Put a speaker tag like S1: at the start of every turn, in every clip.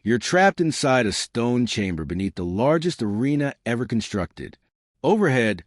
S1: You're trapped inside a stone chamber beneath the largest arena ever constructed. Overhead,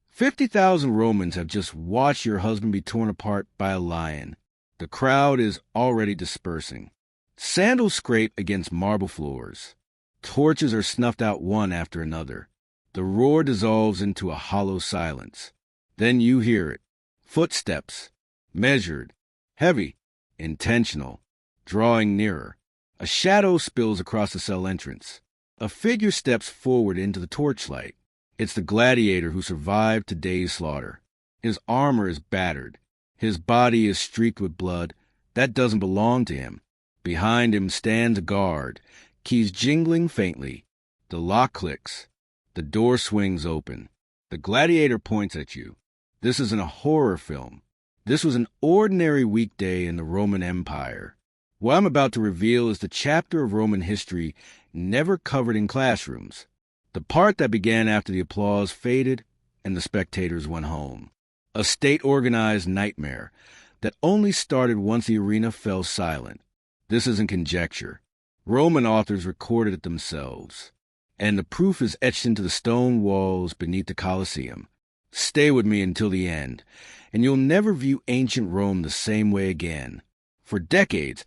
S1: 50,000 Romans have just watched your husband be torn apart by a lion. The crowd is already dispersing. Sandals scrape against marble floors. Torches are snuffed out one after another. The roar dissolves into a hollow silence. Then you hear it. Footsteps. Measured. Heavy. Intentional. Drawing nearer. A shadow spills across the cell entrance. A figure steps forward into the torchlight. It's the gladiator who survived today's slaughter. His armor is battered. His body is streaked with blood. That doesn't belong to him. Behind him stands a guard, keys jingling faintly. The lock clicks. The door swings open. The gladiator points at you. This isn't a horror film. This was an ordinary weekday in the Roman Empire. What I'm about to reveal is the chapter of Roman history never covered in classrooms. The part that began after the applause faded and the spectators went home. A state-organized nightmare that only started once the arena fell silent. This isn't conjecture. Roman authors recorded it themselves, and the proof is etched into the stone walls beneath the Colosseum. Stay with me until the end, and you'll never view ancient Rome the same way again. For decades,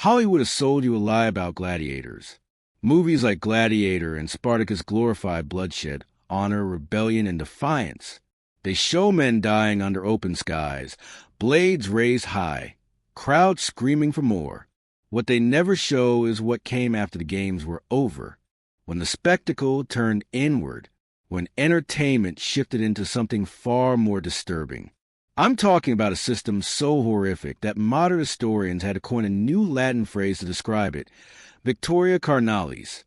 S1: Hollywood has sold you a lie about gladiators. Movies like Gladiator and Spartacus glorify bloodshed, honor, rebellion, and defiance. They show men dying under open skies, blades raised high, crowds screaming for more. What they never show is what came after the games were over, when the spectacle turned inward, when entertainment shifted into something far more disturbing. I'm talking about a system so horrific that modern historians had to coin a new Latin phrase to describe it: Victoria Carnalis,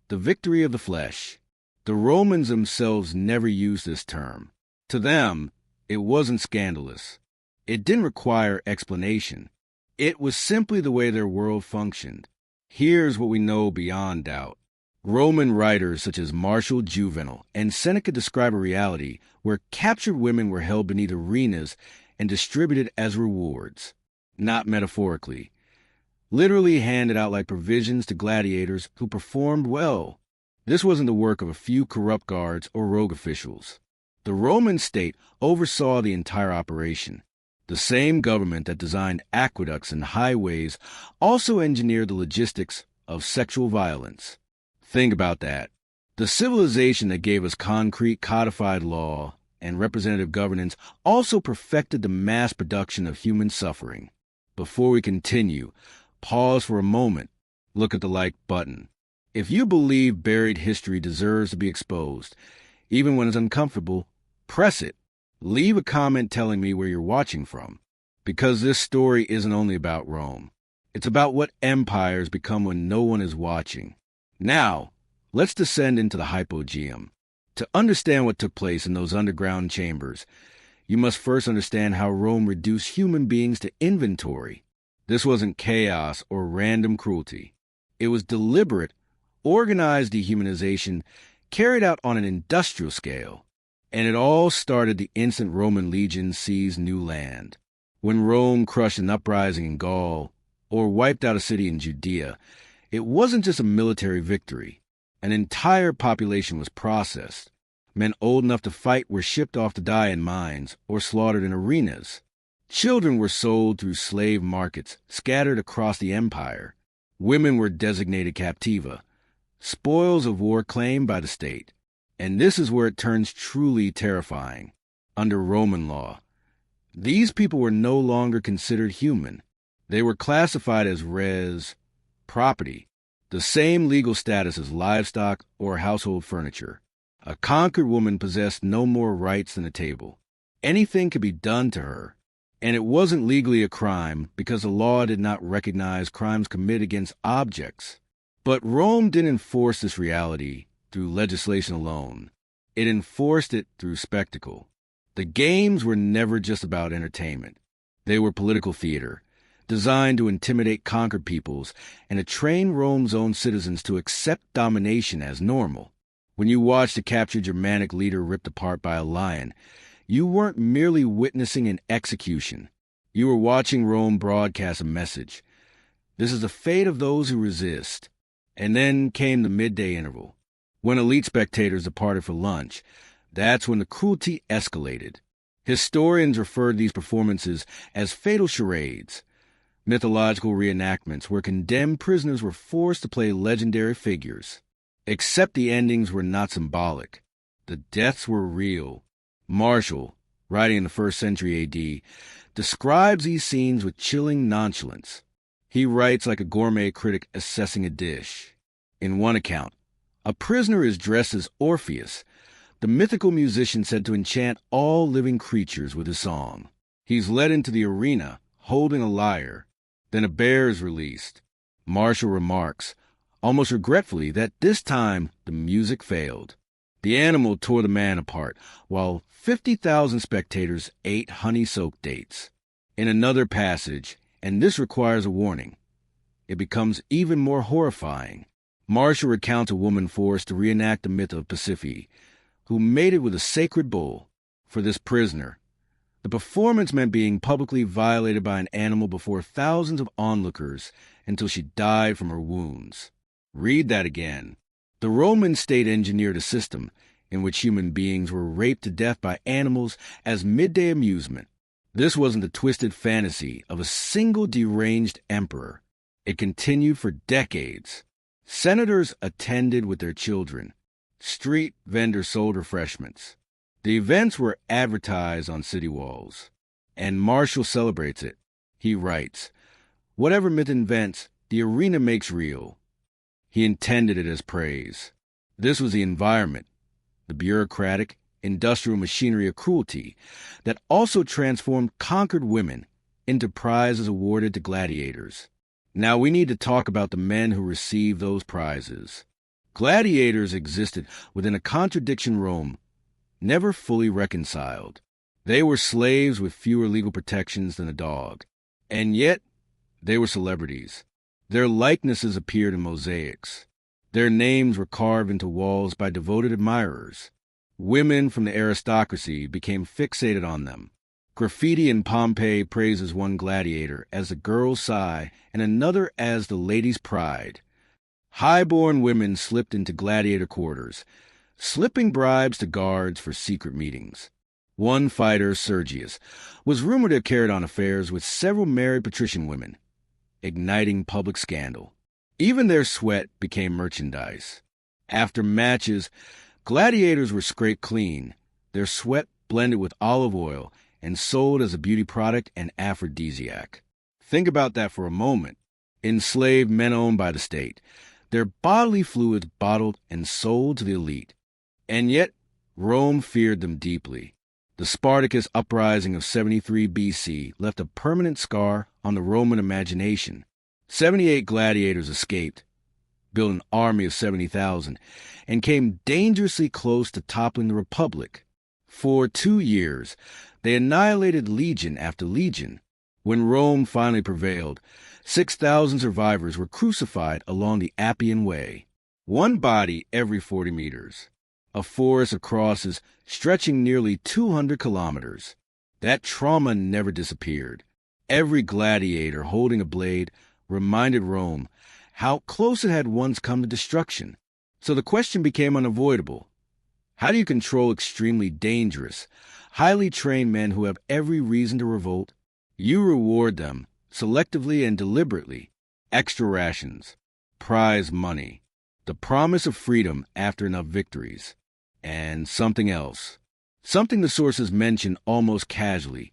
S1: the victory of the flesh. The Romans themselves never used this term. To them, it wasn't scandalous. It didn't require explanation. It was simply the way their world functioned. Here's what we know beyond doubt. Roman writers such as Martial Juvenal and Seneca describe a reality where captured women were held beneath arenas and distributed as rewards. Not metaphorically. Literally handed out like provisions to gladiators who performed well. This wasn't the work of a few corrupt guards or rogue officials. The Roman state oversaw the entire operation. The same government that designed aqueducts and highways also engineered the logistics of sexual violence. Think about that. The civilization that gave us concrete codified law and representative governance also perfected the mass production of human suffering. Before we continue, pause for a moment. Look at the like button. If you believe buried history deserves to be exposed, even when it's uncomfortable, press it. Leave a comment telling me where you're watching from, because this story isn't only about Rome. It's about what empires become when no one is watching. Now, let's descend into the hypogeum. To understand what took place in those underground chambers, you must first understand how Rome reduced human beings to inventory. This wasn't chaos or random cruelty. It was deliberate, organized dehumanization carried out on an industrial scale. And it all started the instant Roman legions seized new land. When Rome crushed an uprising in Gaul or wiped out a city in Judea, it wasn't just a military victory. An entire population was processed. Men old enough to fight were shipped off to die in mines or slaughtered in arenas. Children were sold through slave markets scattered across the empire. Women were designated captiva, spoils of war claimed by the state. And this is where it turns truly terrifying. Under Roman law, these people were no longer considered human. They were classified as res property, the same legal status as livestock or household furniture. A conquered woman possessed no more rights than a table. Anything could be done to her, and it wasn't legally a crime because the law did not recognize crimes committed against objects. But Rome didn't enforce this reality through legislation alone. It enforced it through spectacle. The games were never just about entertainment. They were political theater, designed to intimidate conquered peoples and to train Rome's own citizens to accept domination as normal. When you watched a captured Germanic leader ripped apart by a lion, you weren't merely witnessing an execution. You were watching Rome broadcast a message. This is the fate of those who resist. And then came the midday interval. When elite spectators departed for lunch, that's when the cruelty escalated. Historians refer to these performances as fatal charades, mythological reenactments where condemned prisoners were forced to play legendary figures. Except the endings were not symbolic. The deaths were real. Martial, writing in the 1st century A.D., describes these scenes with chilling nonchalance. He writes like a gourmet critic assessing a dish. In one account, a prisoner is dressed as Orpheus, the mythical musician said to enchant all living creatures with his song. He's led into the arena, holding a lyre. Then a bear is released. Martial remarks, almost regretfully, that this time the music failed. The animal tore the man apart, while 50,000 spectators ate honey-soaked dates. In another passage, and this requires a warning, it becomes even more horrifying. Martial recounts a woman forced to reenact the myth of Pasiphae, who mated with a sacred bull. For this prisoner, the performance meant being publicly violated by an animal before thousands of onlookers until she died from her wounds. Read that again. The Roman state engineered a system in which human beings were raped to death by animals as midday amusement. This wasn't the twisted fantasy of a single deranged emperor. It continued for decades. Senators attended with their children. Street vendors sold refreshments. The events were advertised on city walls. And Martial celebrates it. He writes, "Whatever myth invents, the arena makes real." He intended it as praise. This was the environment, the bureaucratic, industrial machinery of cruelty, that also transformed conquered women into prizes awarded to gladiators. Now we need to talk about the men who received those prizes. Gladiators existed within a contradiction Rome never fully reconciled. They were slaves with fewer legal protections than a dog, and yet they were celebrities. Their likenesses appeared in mosaics. Their names were carved into walls by devoted admirers. Women from the aristocracy became fixated on them. Graffiti in Pompeii praises one gladiator as the girl's sigh and another as the lady's pride. High-born women slipped into gladiator quarters, slipping bribes to guards for secret meetings. One fighter, Sergius, was rumored to have carried on affairs with several married patrician women, igniting public scandal. Even their sweat became merchandise. After matches, gladiators were scraped clean, their sweat blended with olive oil, and sold as a beauty product and aphrodisiac. Think about that for a moment. Enslaved men owned by the state, their bodily fluids bottled and sold to the elite. And yet, Rome feared them deeply. The Spartacus uprising of 73 BC left a permanent scar on the Roman imagination. 78 gladiators escaped, built an army of 70,000, and came dangerously close to toppling the Republic. For 2 years, they annihilated legion after legion. When Rome finally prevailed, 6,000 survivors were crucified along the Appian Way, one body every 40 meters. A forest of crosses stretching nearly 200 kilometers. That trauma never disappeared. Every gladiator holding a blade reminded Rome how close it had once come to destruction. So the question became unavoidable. How do you control extremely dangerous, highly trained men who have every reason to revolt? You reward them, selectively and deliberately. Extra rations, prize money, the promise of freedom after enough victories. And something else. Something the sources mention almost casually,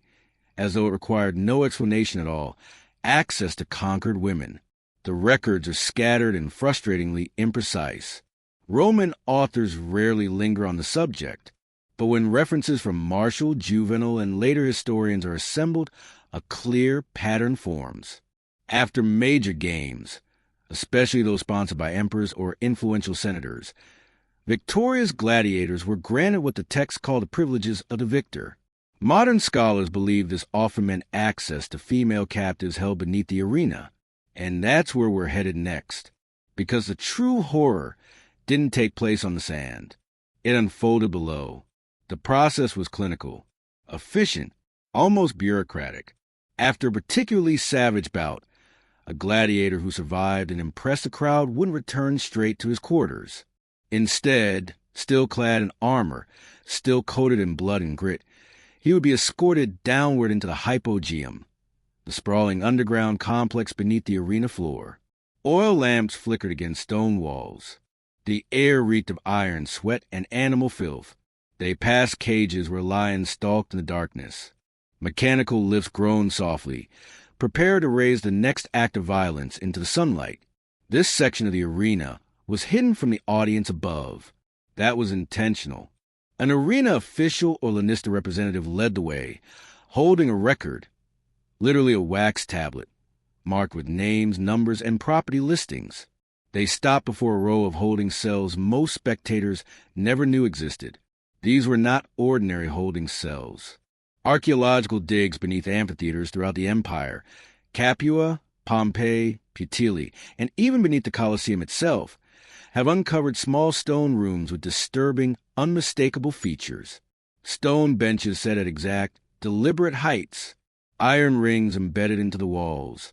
S1: as though it required no explanation at all: access to conquered women. The records are scattered and frustratingly imprecise. Roman authors rarely linger on the subject, but when references from Martial, Juvenal, and later historians are assembled, a clear pattern forms. After major games, especially those sponsored by emperors or influential senators, victorious gladiators were granted what the text called the privileges of the victor. Modern scholars believe this often meant access to female captives held beneath the arena. And that's where we're headed next. Because the true horror didn't take place on the sand. It unfolded below. The process was clinical, efficient, almost bureaucratic. After a particularly savage bout, A gladiator who survived and impressed the crowd wouldn't return straight to his quarters. Instead, still clad in armor, still coated in blood and grit, he would be escorted downward into the hypogeum, the sprawling underground complex beneath the arena floor. Oil lamps flickered against stone walls. The air reeked of iron, sweat, and animal filth. They passed cages where lions stalked in the darkness. Mechanical lifts groaned softly, prepared to raise the next act of violence into the sunlight. This section of the arena was hidden from the audience above. That was intentional. An arena official or Lanista representative led the way, holding a record, literally a wax tablet, marked with names, numbers, and property listings. They stopped before a row of holding cells most spectators never knew existed. These were not ordinary holding cells. Archaeological digs beneath amphitheaters throughout the empire, Capua, Pompeii, Puteoli, and even beneath the Colosseum itself, have uncovered small stone rooms with disturbing, unmistakable features. Stone benches set at exact, deliberate heights, iron rings embedded into the walls,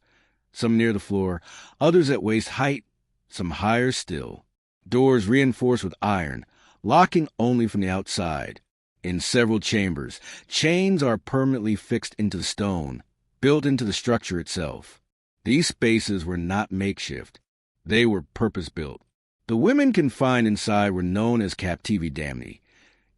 S1: some near the floor, others at waist height, some higher still. Doors reinforced with iron, locking only from the outside. In several chambers, chains are permanently fixed into the stone, built into the structure itself. These spaces were not makeshift. They were purpose-built. The women confined inside were known as captivi damni,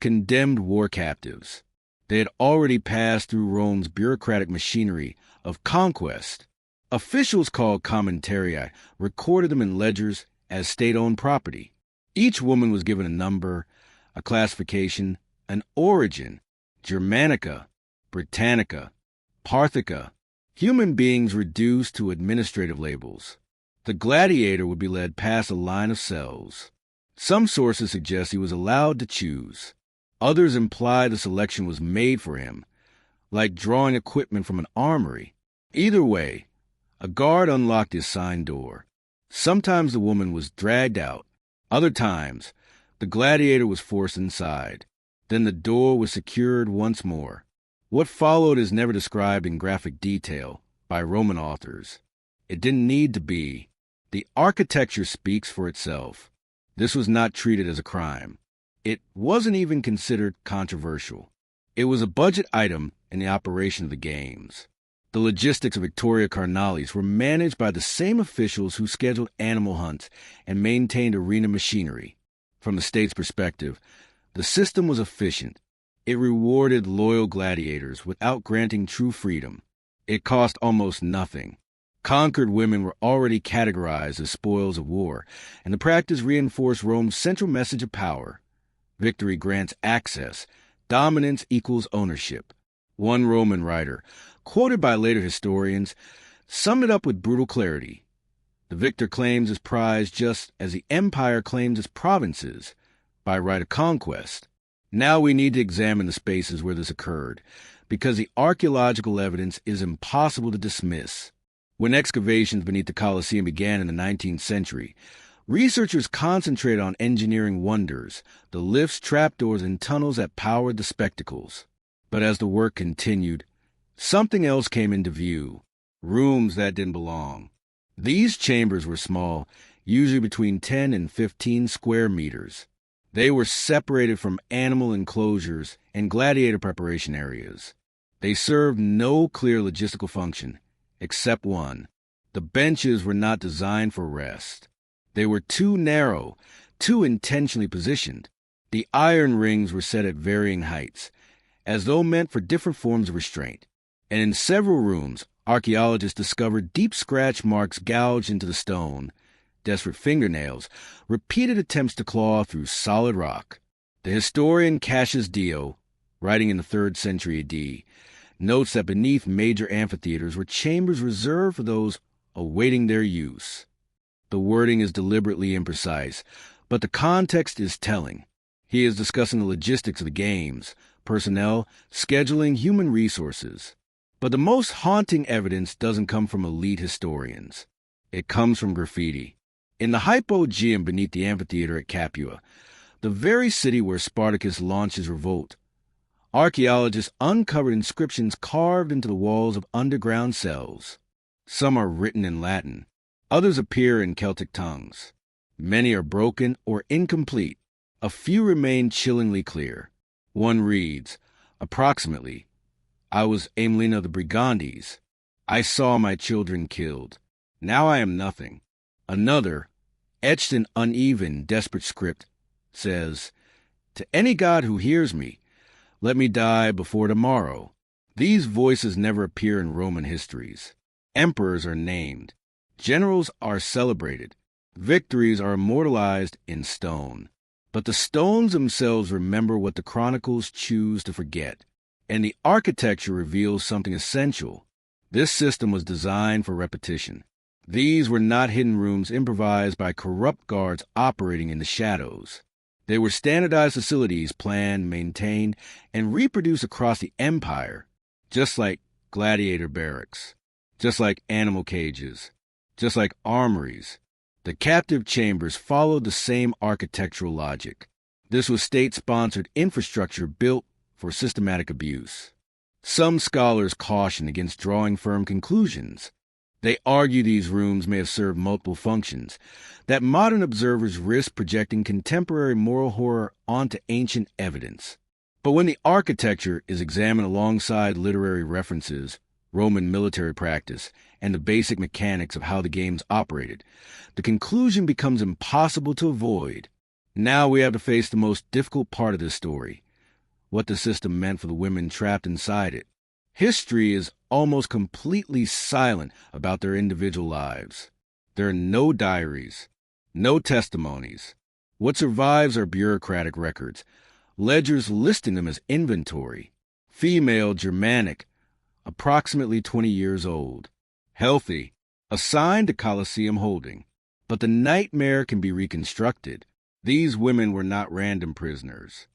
S1: condemned war captives. They had already passed through Rome's bureaucratic machinery of conquest. Officials called commentarii recorded them in ledgers as state-owned property. Each woman was given a number, a classification, an origin: Germanica, Britannica, Parthica. Human beings reduced to administrative labels. The gladiator would be led past a line of cells. Some sources suggest he was allowed to choose. Others imply the selection was made for him, like drawing equipment from an armory. Either way, a guard unlocked the assigned door. Sometimes the woman was dragged out. Other times, the gladiator was forced inside. Then the door was secured once more. What followed is never described in graphic detail by Roman authors. It didn't need to be. The architecture speaks for itself. This was not treated as a crime. It wasn't even considered controversial. It was a budget item in the operation of the games. The logistics of Victoria Carnales were managed by the same officials who scheduled animal hunts and maintained arena machinery. From the state's perspective, the system was efficient. It rewarded loyal gladiators without granting true freedom. It cost almost nothing. Conquered women were already categorized as spoils of war, and the practice reinforced Rome's central message of power. Victory grants access. Dominance equals ownership. One Roman writer, quoted by later historians, summed it up with brutal clarity. The victor claims his prize just as the empire claims its provinces, by right of conquest. Now we need to examine the spaces where this occurred, because the archaeological evidence is impossible to dismiss. When excavations beneath the Colosseum began in the 19th century, researchers concentrated on engineering wonders, the lifts, trapdoors, and tunnels that powered the spectacles. But as the work continued, something else came into view: rooms that didn't belong. These chambers were small, usually between 10 and 15 square meters. They were separated from animal enclosures and gladiator preparation areas. They served no clear logistical function, except one. The benches were not designed for rest. They were too narrow, too intentionally positioned. The iron rings were set at varying heights, as though meant for different forms of restraint. And in several rooms, archaeologists discovered deep scratch marks gouged into the stone, desperate fingernails, repeated attempts to claw through solid rock. The historian Cassius Dio, writing in the 3rd century AD, notes that beneath major amphitheaters were chambers reserved for those awaiting their use. The wording is deliberately imprecise, but the context is telling. He is discussing the logistics of the games, personnel, scheduling, human resources. But the most haunting evidence doesn't come from elite historians. It comes from graffiti. In the hypogeum beneath the amphitheater at Capua, the very city where Spartacus launched his revolt, archaeologists uncovered inscriptions carved into the walls of underground cells. Some are written in Latin. Others appear in Celtic tongues. Many are broken or incomplete. A few remain chillingly clear. One reads, approximately, I was Amelina the Brigandes. I saw my children killed. Now I am nothing. Another, etched in uneven, desperate script, says, to any god who hears me, let me die before tomorrow. These voices never appear in Roman histories. Emperors are named. Generals are celebrated. Victories are immortalized in stone. But the stones themselves remember what the chronicles choose to forget. And the architecture reveals something essential. This system was designed for repetition. These were not hidden rooms improvised by corrupt guards operating in the shadows. They were standardized facilities planned, maintained, and reproduced across the empire, just like gladiator barracks, just like animal cages, just like armories. The captive chambers followed the same architectural logic. This was state-sponsored infrastructure built for systematic abuse. Some scholars caution against drawing firm conclusions. They argue these rooms may have served multiple functions, that modern observers risk projecting contemporary moral horror onto ancient evidence. But when the architecture is examined alongside literary references, Roman military practice, and the basic mechanics of how the games operated, the conclusion becomes impossible to avoid. Now we have to face the most difficult part of this story, what the system meant for the women trapped inside it. History is almost completely silent about their individual lives. There are no diaries, no testimonies. What survives are bureaucratic records, ledgers listing them as inventory. Female, Germanic, approximately 20 years old. Healthy, assigned to Colosseum holding. But the nightmare can be reconstructed. These women were not random prisoners.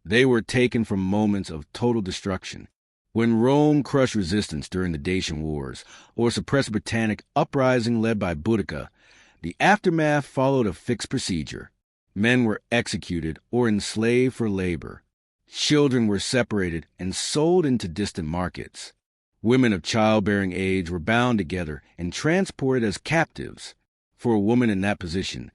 S1: They were taken from moments of total destruction. When Rome crushed resistance during the Dacian Wars, or suppressed a Britannic uprising led by Boudica, the aftermath followed a fixed procedure. Men were executed or enslaved for labor. Children were separated and sold into distant markets. Women of childbearing age were bound together and transported as captives. For a woman in that position,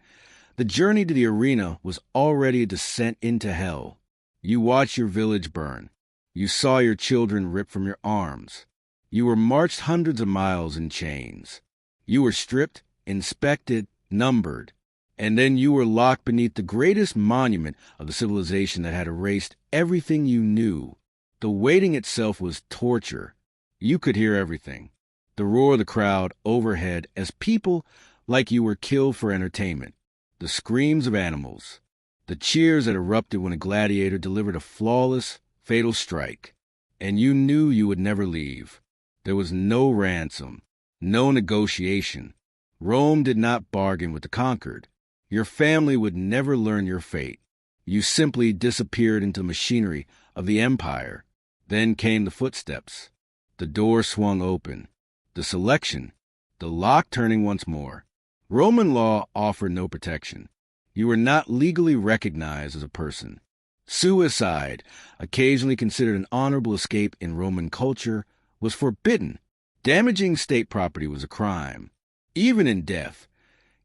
S1: the journey to the arena was already a descent into hell. You watched your village burn. You saw your children ripped from your arms. You were marched hundreds of miles in chains. You were stripped, inspected, numbered. And then you were locked beneath the greatest monument of the civilization that had erased everything you knew. The waiting itself was torture. You could hear everything. The roar of the crowd overhead as people like you were killed for entertainment. The screams of animals. The cheers that erupted when a gladiator delivered a flawless, fatal strike. And you knew you would never leave. There was no ransom, no negotiation. Rome did not bargain with the conquered. Your family would never learn your fate. You simply disappeared into the machinery of the empire. Then came the footsteps. The door swung open. The selection. The lock turning once more. Roman law offered no protection. You were not legally recognized as a person. Suicide, occasionally considered an honorable escape in Roman culture, was forbidden. Damaging state property was a crime. Even in death,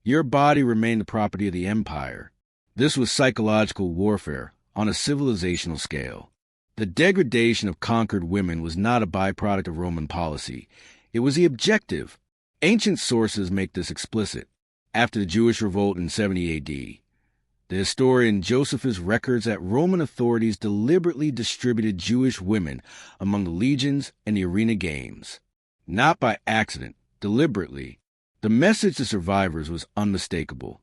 S1: your body remained the property of the empire. This was psychological warfare on a civilizational scale. The degradation of conquered women was not a byproduct of Roman policy. It was the objective. Ancient sources make this explicit. After the Jewish revolt in 70 AD, the historian Josephus records that Roman authorities deliberately distributed Jewish women among the legions and the arena games. Not by accident, deliberately. The message to survivors was unmistakable.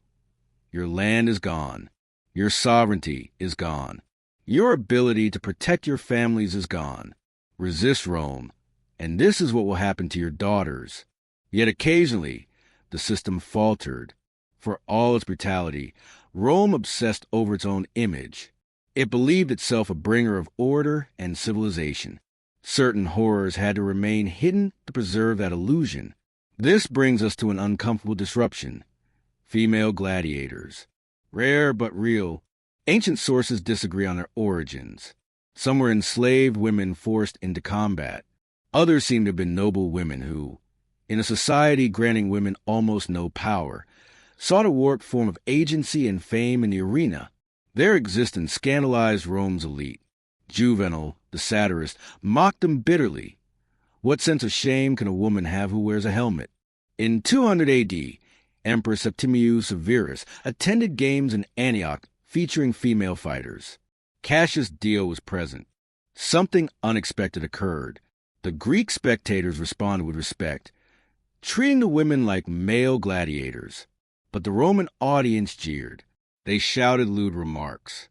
S1: Your land is gone. Your sovereignty is gone. Your ability to protect your families is gone. Resist Rome, and this is what will happen to your daughters. Yet occasionally, the system faltered. For all its brutality, Rome obsessed over its own image. It believed itself a bringer of order and civilization. Certain horrors had to remain hidden to preserve that illusion. This brings us to an uncomfortable disruption. Female gladiators. Rare but real, ancient sources disagree on their origins. Some were enslaved women forced into combat. Others seem to have been noble women who, in a society granting women almost no power, sought a warped form of agency and fame in the arena. Their existence scandalized Rome's elite. Juvenal, the satirist, mocked them bitterly. What sense of shame can a woman have who wears a helmet? In 200 AD, Emperor Septimius Severus attended games in Antioch featuring female fighters. Cassius Dio was present. Something unexpected occurred. The Greek spectators responded with respect, treating the women like male gladiators. But the Roman audience jeered. They shouted lewd remarks.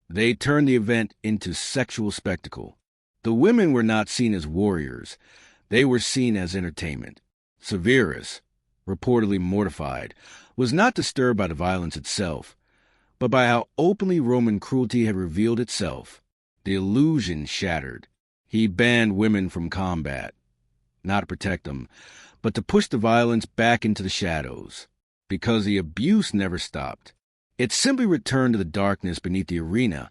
S1: They turned the event into sexual spectacle. The women were not seen as warriors. They were seen as entertainment. Severus, reportedly mortified, was not disturbed by the violence itself, but by how openly Roman cruelty had revealed itself. The illusion shattered. He banned women from combat, not to protect them, but to push the violence back into the shadows. Because the abuse never stopped. It simply returned to the darkness beneath the arena,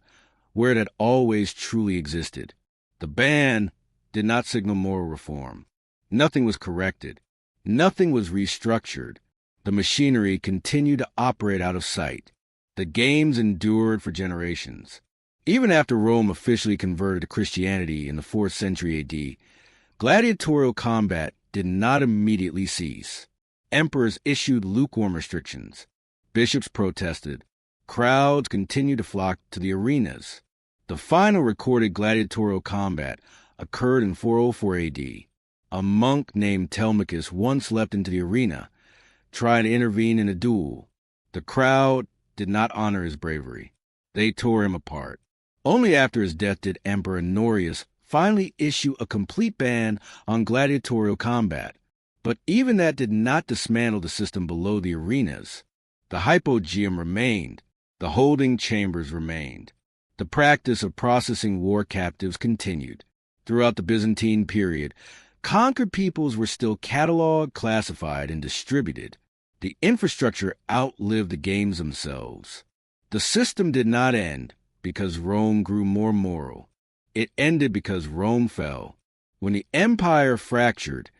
S1: where it had always truly existed. The ban did not signal moral reform. Nothing was corrected. Nothing was restructured. The machinery continued to operate out of sight. The games endured for generations. Even after Rome officially converted to Christianity in the 4th century AD, gladiatorial combat did not immediately cease. Emperors issued lukewarm restrictions. Bishops protested. Crowds continued to flock to the arenas. The final recorded gladiatorial combat occurred in 404 AD. A monk named Telemachus once leapt into the arena, trying to intervene in a duel. The crowd did not honor his bravery. They tore him apart. Only after his death did Emperor Honorius finally issue a complete ban on gladiatorial combat. But even that did not dismantle the system below the arenas. The hypogeum remained. The holding chambers remained. The practice of processing war captives continued. Throughout the Byzantine period, conquered peoples were still cataloged, classified, and distributed. The infrastructure outlived the games themselves. The system did not end because Rome grew more moral. It ended because Rome fell. When the empire fractured,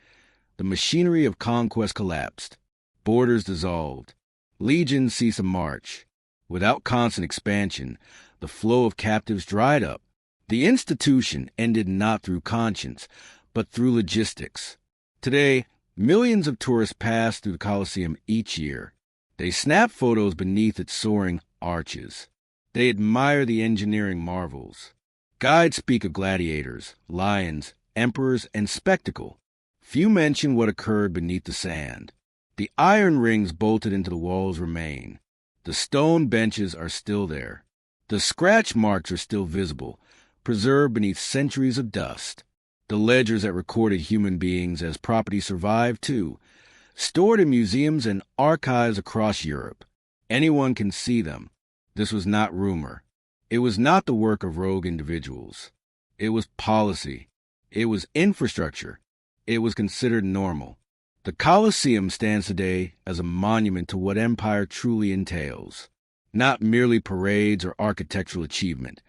S1: the machinery of conquest collapsed. Borders dissolved. Legions ceased to march. Without constant expansion, the flow of captives dried up. The institution ended not through conscience, but through logistics. Today, millions of tourists pass through the Colosseum each year. They snap photos beneath its soaring arches. They admire the engineering marvels. Guides speak of gladiators, lions, emperors, and spectacle. Few mention what occurred beneath the sand. The iron rings bolted into the walls remain. The stone benches are still there. The scratch marks are still visible, preserved beneath centuries of dust. The ledgers that recorded human beings as property survive, too, stored in museums and archives across Europe. Anyone can see them. This was not rumor. It was not the work of rogue individuals. It was policy. It was infrastructure. It was considered normal. The Colosseum stands today as a monument to what empire truly entails. Not merely parades or architectural achievement,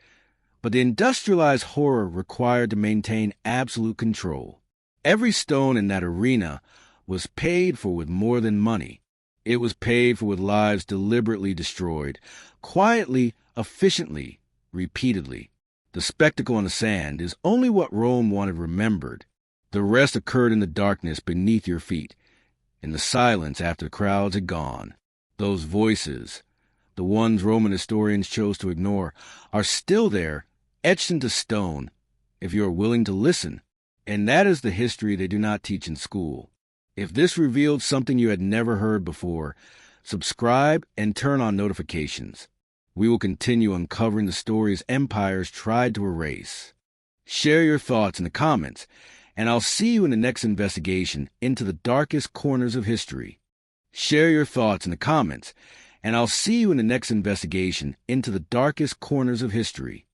S1: but the industrialized horror required to maintain absolute control. Every stone in that arena was paid for with more than money. It was paid for with lives deliberately destroyed, quietly, efficiently, repeatedly. The spectacle on the sand is only what Rome wanted remembered. The rest occurred in the darkness beneath your feet, in the silence after the crowds had gone. Those voices, the ones Roman historians chose to ignore, are still there, etched into stone, if you are willing to listen. And that is the history they do not teach in school. If this revealed something you had never heard before, subscribe and turn on notifications. We will continue uncovering the stories empires tried to erase. Share your thoughts in the comments, and I'll see you in the next investigation into the darkest corners of history. Share your thoughts in the comments, and I'll see you in the next investigation into the darkest corners of history.